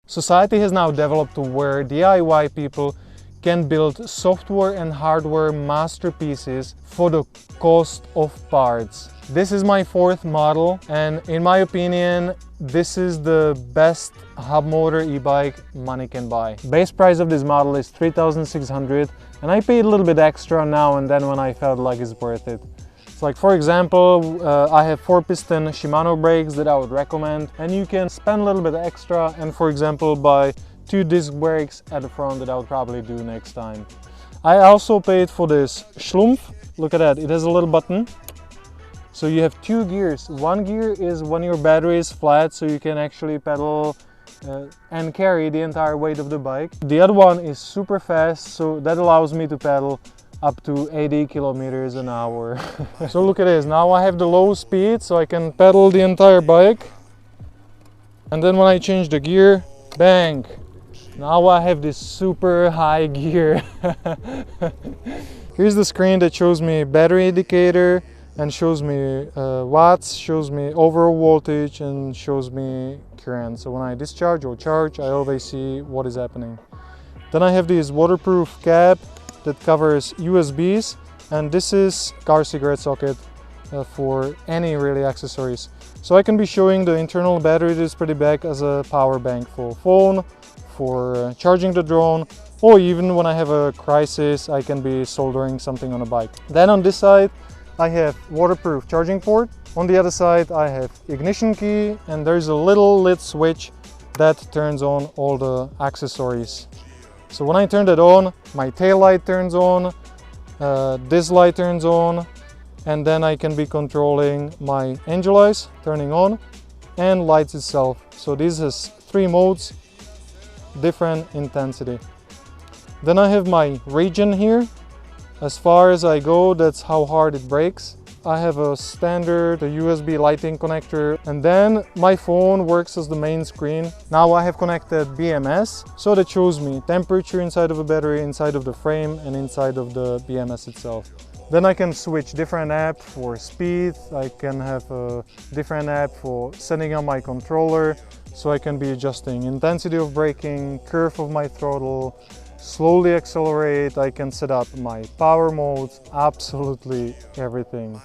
Society has now developed to where DIY people can build software and hardware masterpieces for the cost of parts. This is my fourth model, and in my opinion, this is the best hub motor e-bike money can buy. Base price of this model is 3,600, and I paid a little bit extra now and then when I felt like it's worth it. So like for example, I have 4-piston Shimano brakes that I would recommend, and you can spend a little bit extra and for example buy 2 disc brakes at the front that I would probably do next time. I also paid for this Schlumpf. Look at that, it has a little button. So you have 2 gears. One gear is when your battery is flat, so you can actually pedal and carry the entire weight of the bike. The other one is super fast, so that allows me to pedal up to 80 kilometers an hour. So look at this, now I have the low speed, so I can pedal the entire bike. And then when I change the gear, bang! Now I have this super high gear. Here's the screen that shows me battery indicator and shows me watts, shows me overall voltage and shows me current. So when I discharge or charge, I always see what is happening. Then I have this waterproof cap that covers USBs, and this is car cigarette socket for any really accessories. So I can be showing the internal battery display back as a power bank for phone, for charging the drone, or even when I have a crisis I can be soldering something on a bike. Then on this side I have waterproof charging port. On the other side I have ignition key, and there's a little lit switch that turns on all the accessories. So when I turn that on, my tail light turns on, this light turns on, and then I can be controlling my angel eyes turning on and lights itself. So this has 3 modes, different intensity. Then I have my region here. As far as I go, that's how hard it brakes. I have a standard USB lighting connector, and then my phone works as the main screen. Now I have connected BMS, so that shows me temperature inside of a battery, inside of the frame, and inside of the BMS itself. Then I can switch different app for speed. I can have a different app for setting up my controller, so I can be adjusting intensity of braking, curve of my throttle, slowly accelerate. I can set up my power modes, absolutely everything.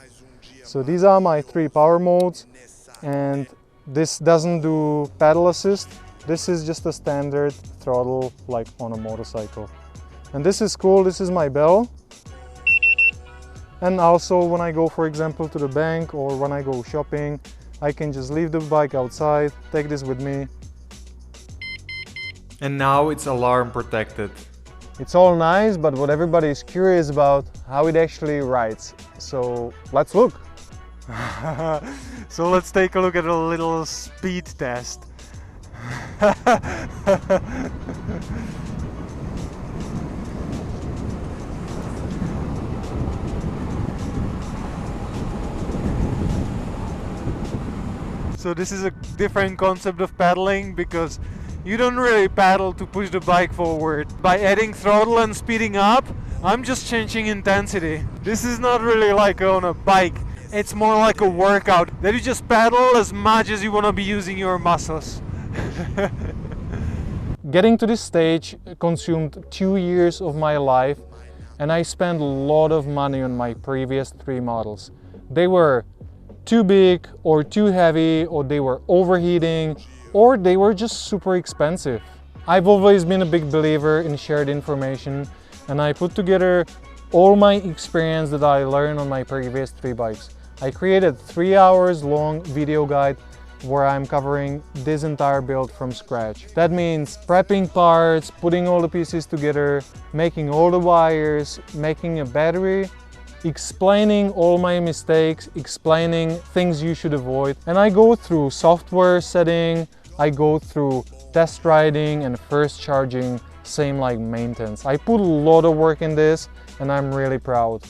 So these are my 3 power modes, and this doesn't do pedal assist. This is just a standard throttle like on a motorcycle. And this is cool, this is my bell. And also when I go, for example, to the bank or when I go shopping, I can just leave the bike outside, take this with me. And now it's alarm protected. It's all nice, but what everybody is curious about, how it actually rides. So let's look. So let's take a look at a little speed test. So this is a different concept of pedaling, because you don't really pedal to push the bike forward. By adding throttle and speeding up, I'm just changing intensity. This is not really like on a bike. It's more like a workout that you just pedal as much as you want to be using your muscles. Getting to this stage consumed 2 years of my life, and I spent a lot of money on my previous 3 models. They were too big or too heavy, or they were overheating, or they were just super expensive. I've always been a big believer in shared information, and I put together all my experience that I learned on my previous 3 bikes. I created 3 hours long video guide where I'm covering this entire build from scratch. That means prepping parts, putting all the pieces together, making all the wires, making a battery, explaining all my mistakes, explaining things you should avoid. And I go through software setting, I go through test riding and first charging, same like maintenance. I put a lot of work in this, and I'm really proud.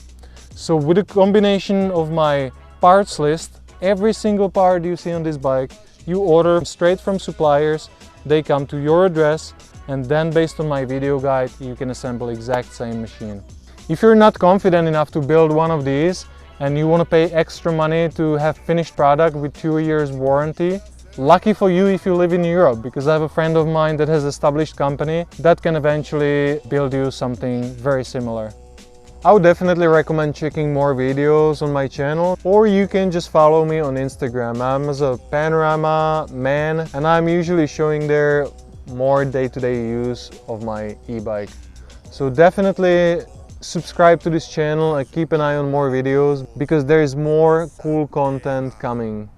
So with a combination of my parts list, every single part you see on this bike, you order straight from suppliers, they come to your address, and then based on my video guide, you can assemble exact same machine. If you're not confident enough to build one of these and you want to pay extra money to have finished product with 2 years warranty, Lucky for you if you live in Europe, because I have a friend of mine that has established company that can eventually build you something very similar. I would definitely recommend checking more videos on my channel, or you can just follow me on Instagram. I'm as a panorama man, and I'm usually showing there more day-to-day use of my e-bike. So definitely subscribe to this channel and keep an eye on more videos, because there is more cool content coming.